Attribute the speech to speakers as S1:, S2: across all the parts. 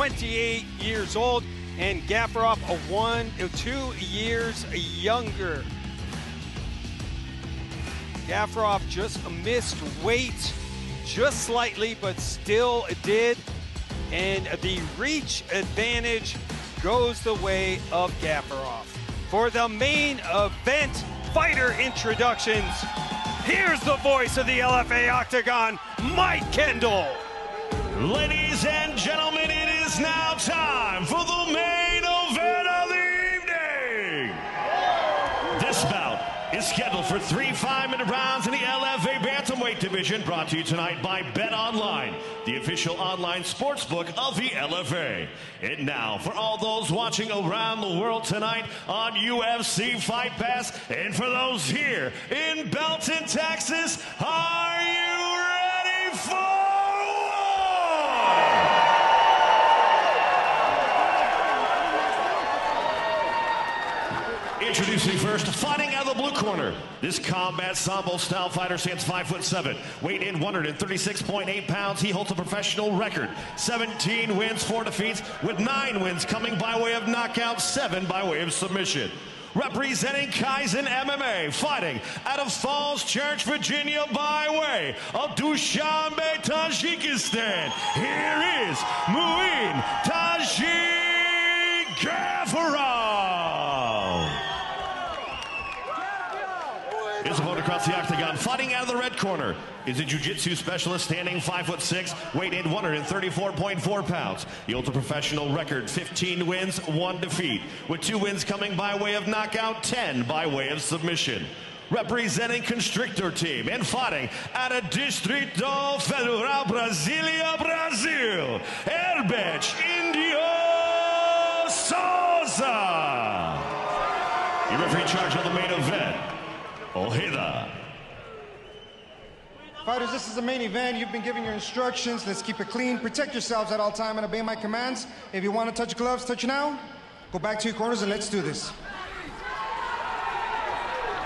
S1: 28 years old, and Гафуров 2 years younger. Гафуров just missed weight just slightly, but still did. And the reach advantage goes the way of Гафуров. For the main event fighter introductions, here's the voice of the LFA Octagon, Mike Kendall.
S2: Ladies and gentlemen, it is now time for the main event of the evening. This bout is scheduled for 3 5-minute rounds in the LFA Bantamweight division, brought to you tonight by Bet Online, the official online sportsbook of the LFA. And now, for all those watching around the world tonight on UFC Fight Pass, and for those here in Belton, Texas, are you ready for Introducing first, fighting out of the blue corner. This combat sambo-style fighter stands 5'7", weighing in 136.8 pounds. He holds a professional record, 17 wins, 4 defeats, with 9 wins coming by way of knockout, 7 by way of submission. Representing Kaizen MMA, fighting out of Falls Church, Virginia, by way of Dushanbe, Tajikistan. Here is Mouin Гафуров. His opponent across the octagon, fighting out of the red corner, is a jiu-jitsu specialist standing 5'6", weighed in 134.4 pounds. He holds a professional record, 15 wins, 1 defeat, with 2 wins coming by way of knockout, 10 by way of submission. Representing Constrictor Team and fighting out of Distrito Federal, Brasilia, Brazil, Herbert Indio Souza. Your referee in charge of the main event, Ojeda.
S3: Fighters, this is the main event. You've been given your instructions. Let's keep it clean. Protect yourselves at all time and obey my commands. If you want to touch gloves, touch now. Go back to your corners and let's do this.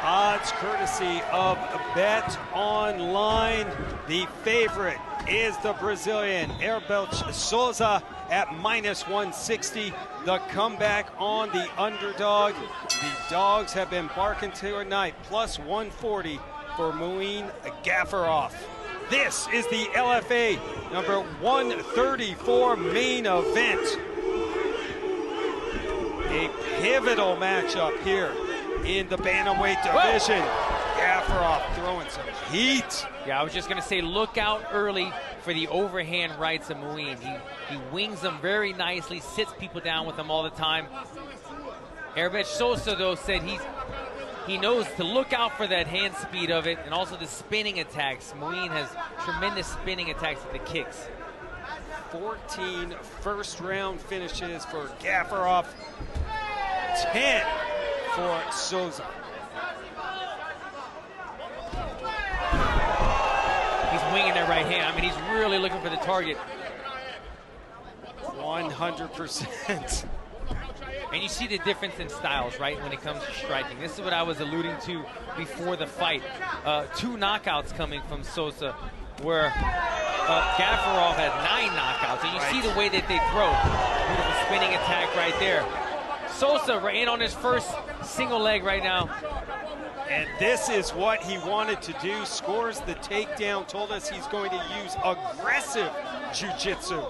S1: Odds courtesy of Bet Online. The favorite is the Brazilian Herbert Souza at -160. The comeback on the underdog. The dogs have been barking tonight, +140 for Mouin Гафуров. This is the LFA number 134 main event. A pivotal matchup here in the bantamweight division. Гафуров throwing some heat.
S4: Yeah, I was just going to say, look out early for the overhand rights of Mouin. He wings them very nicely, sits people down with them all the time. Herbert Souza, though, said he knows to look out for that hand speed of it and also the spinning attacks. Mouin has tremendous spinning attacks with the kicks.
S1: 14 first-round finishes for Гафуров, 10 for Souza.
S4: He's winging that right hand. I mean, he's really looking for the target.
S1: 100%.
S4: And you see the difference in styles, right, when it comes to striking. This is what I was alluding to before the fight. 2 knockouts coming from Souza, where Гафуров has 9 knockouts. And you see the way that they throw. Beautiful spinning attack right there. Souza right in on his first single leg right now.
S1: And this is what he wanted to do. Scores the takedown, told us he's going to use aggressive jiu-jitsu.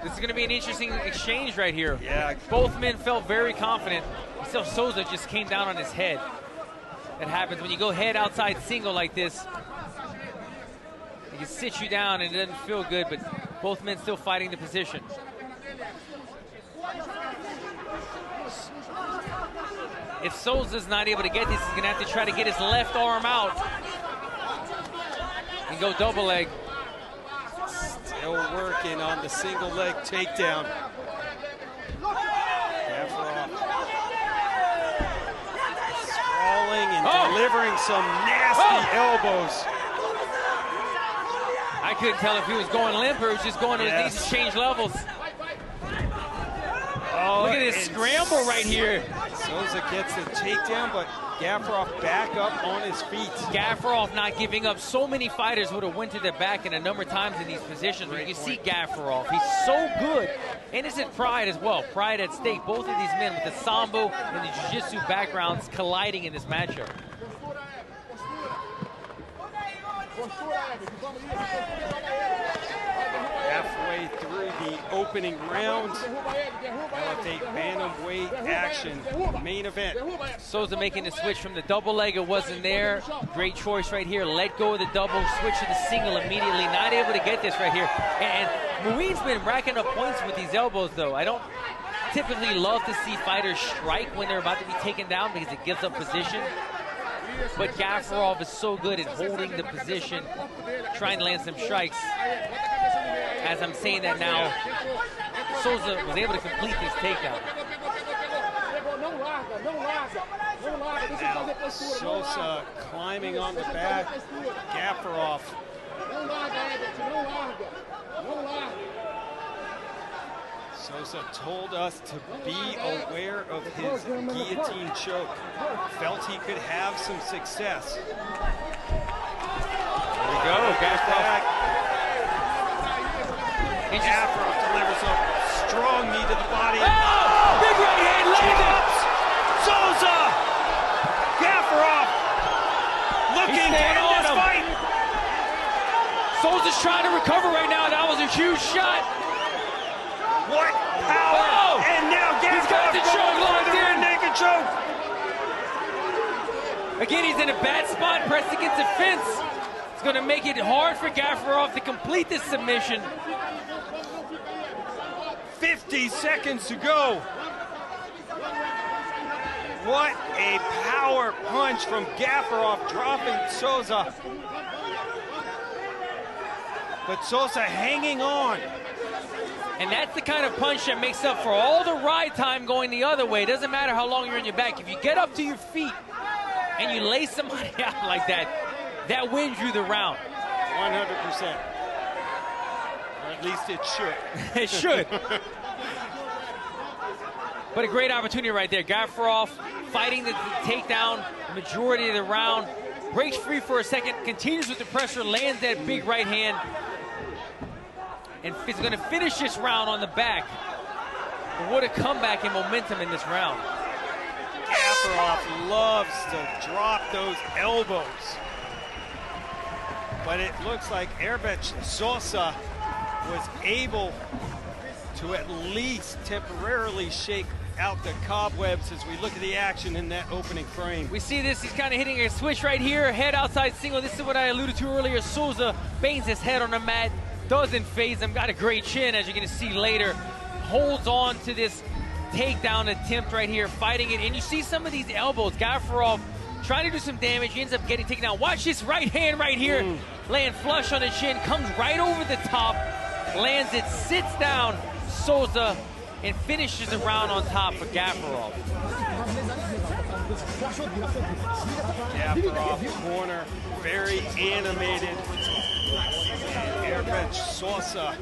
S4: This is going to be an interesting exchange right here.
S1: Yeah.
S4: Both men felt very confident. Still, Souza just came down on his head. That happens when you go head outside single like this. He can sit you down and it doesn't feel good, but both men still fighting the position. If Souza's not able to get this, he's going to have to try to get his left arm out and go double leg.
S1: Still working on the single leg takedown. Гафуров sprawling and delivering some nasty elbows.
S4: I couldn't tell if he was going limp or he was just going to his knees to change levels.
S1: Oh,
S4: look at this scramble right here.
S1: Souza gets the takedown, but Gafarov back up on his feet.
S4: Gafarov not giving up. So many fighters would have went to their back in a number of times in these positions. You can see Gafarov. He's so good. And it's his pride as well. Pride at stake. Both of these men with the Sambo and the Jiu-Jitsu backgrounds colliding in this matchup.
S1: Halfway through the opening round, elevate bantamweight action, main event.
S4: Souza making the switch from the double leg. It wasn't there. Great choice right here. Let go of the double, switch to the single immediately. Not able to get this right here. And Muin's been racking up points with these elbows, though. I don't typically love to see fighters strike when they're about to be taken down because it gives up position. But Gafarov is so good at holding the position, trying to land some strikes. As I'm saying that now, Souza was able to complete this takedown.
S1: Now, Souza climbing on the back. Gafarov. Souza told us to be aware of his guillotine choke. Felt he could have some success.
S4: There we go, Gafarov.
S1: Gafarov delivers a strong knee to the body.
S4: Oh! Big right hand landed!
S1: Souza! Gafarov looking to end this fight.
S4: Souza's trying to recover right now. That was a huge shot.
S1: What power!
S4: Oh!
S1: And now
S4: He's got the choke locked in.
S1: Naked choke.
S4: Again, he's in a bad spot, pressed against the fence. It's going to make it hard for Gafarov to complete this submission.
S1: 50 seconds to go. What a power punch from Gafarov, dropping Souza. But Souza hanging on.
S4: And that's the kind of punch that makes up for all the ride time going the other way. It doesn't matter how long you're in your back. If you get up to your feet and you lay somebody out like that, that wins you the round.
S1: 100%. Or at least it should.
S4: It should. But a great opportunity right there. Gafarov fighting the takedown the majority of the round. Breaks free for a second, continues with the pressure, lands that big right hand. And is going to finish this round on the back. But what a comeback and momentum in this round.
S1: Gafarov loves to drop those elbows. But it looks like Herbert Souza was able to at least temporarily shake out the cobwebs as we look at the action in that opening frame.
S4: We see this, he's kind of hitting a switch right here, head outside single. This is what I alluded to earlier. Souza bangs his head on the mat, doesn't phase him, got a great chin as you're going to see later. Holds on to this takedown attempt right here, fighting it. And you see some of these elbows. Gafarov trying to do some damage. He ends up getting taken down. Watch this right hand right here. Land flush on the chin, comes right over the top, lands it, sits down Souza, and finishes the round on top for Gafarov.
S1: Gafarov corner, very animated. And Herbert Souza.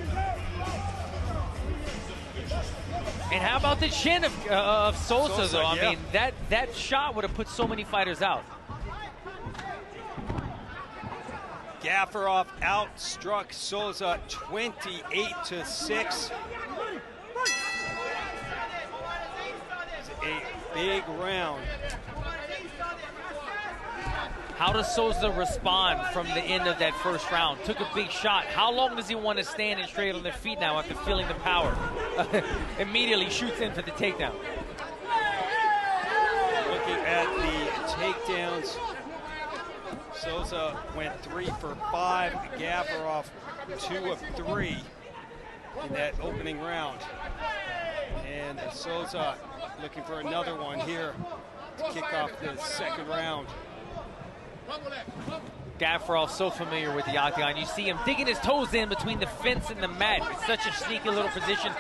S4: And how about the chin of Souza, though?
S1: Yeah.
S4: I mean, that shot would have put so many fighters out.
S1: Gafarov outstruck Souza 28-6. It's a big round.
S4: How does Souza respond from the end of that first round? Took a big shot. How long does he want to stand and straight on their feet now after feeling the power? Immediately shoots in for the takedown.
S1: Looking at the takedowns, Souza went 3 for 5. Gafarov 2 of 3 in that opening round. And Souza looking for another one here to kick off the second round.
S4: Gafarov so familiar with the octagon. You see him digging his toes in between the fence and the mat. It's such a sneaky little position.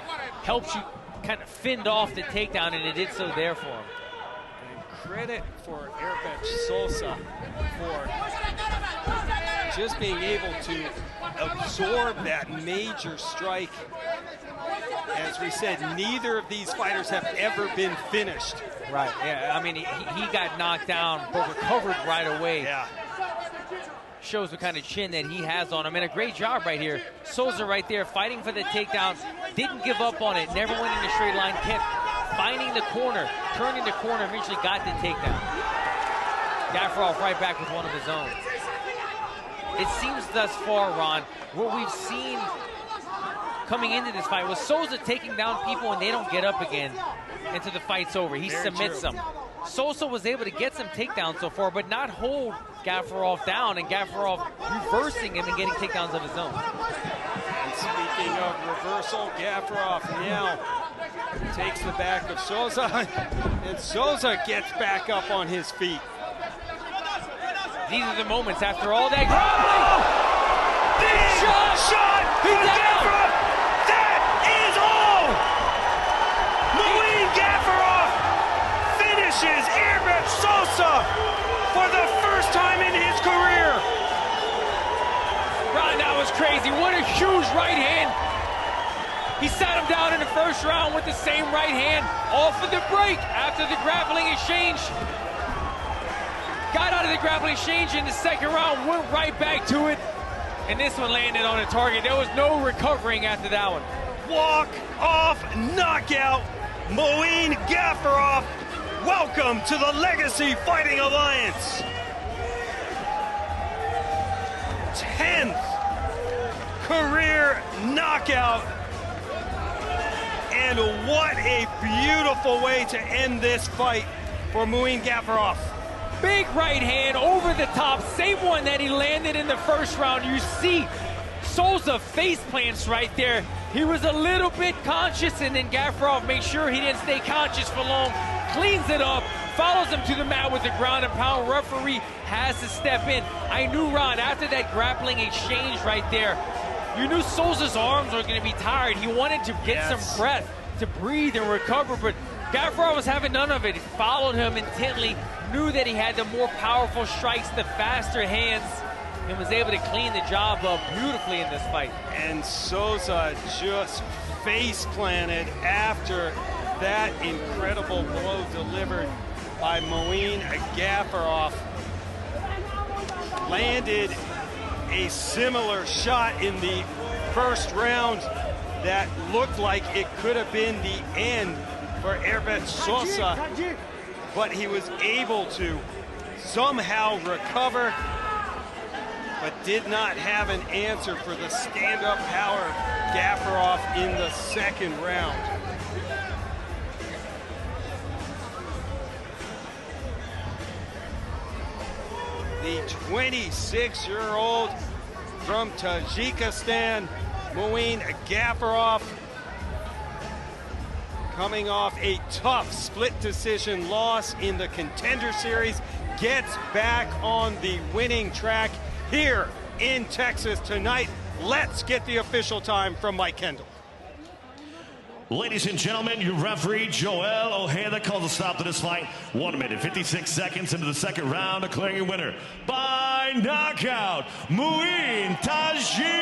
S4: Helps you kind of fend off the takedown, and it did so there for him.
S1: And credit for Herbert Souza for just being able to absorb that major strike as as we said, neither of these fighters have ever been finished.
S4: Right, yeah, I mean, he got knocked down, but recovered right away.
S1: Yeah.
S4: Shows what kind of chin that he has on him, and a great job right here. Souza right there fighting for the takedown, didn't give up on it, never went in a straight line, kept finding the corner, turning the corner, eventually got the takedown. Гафуров right back with one of his own. It seems thus far, Ron, what we've seen coming into this fight was Souza taking down people and they don't get up again until the fight's over. He submits them. Souza was able to get some takedowns so far, but not hold Гафуров down, and Гафуров reversing him and getting takedowns of his own.
S1: And speaking of reversal, Гафуров now takes the back of Souza, and Souza gets back up on his feet.
S4: These are the moments after all that grappling.
S1: Big shot!
S4: He's down!
S1: That is all! Mouin Гафуров finishes Herbert Souza for the first time in his career.
S4: Ron, that was crazy. What a huge right hand. He sat him down in the first round with the same right hand, off of the break after the grappling exchange. Got out of the grappling exchange in the second round, went right back to it, and this one landed on a target. There was no recovering after that one.
S1: Walk-off knockout, Mouin Гафуров. Welcome to the Legacy Fighting Alliance. 10th career knockout. And what a beautiful way to end this fight for Mouin Гафуров.
S4: Big right hand over the top, same one that he landed in the first round. You see Souza face plants right there. He was a little bit conscious, and then Гафуров made sure he didn't stay conscious for long, cleans it up, follows him to the mat with the ground and pound. Referee has to step in. I knew, Ron, after that grappling exchange right there, you knew Souza's arms were going to be tired. He wanted to get some breath to breathe and recover, but Гафуров was having none of it. He followed him intently, knew that he had the more powerful strikes, the faster hands, and was able to clean the job up beautifully in this fight.
S1: And Souza just face planted after that incredible blow delivered by Mouin Гафуров. Landed a similar shot in the first round that looked like it could have been the end for Herbert Souza, but he was able to somehow recover, but did not have an answer for the stand-up power of Гафуров in the second round. The 26-year-old from Tajikistan, Mouin Гафуров, coming off a tough split decision loss in the Contender Series, gets back on the winning track here in Texas tonight. Let's get the official time from Mike Kendall.
S2: Ladies and gentlemen, your referee, Joel Ojeda, calls a stop to this fight. 1 minute, 56 seconds into the second round, declaring your winner by knockout, Mouin Tajik.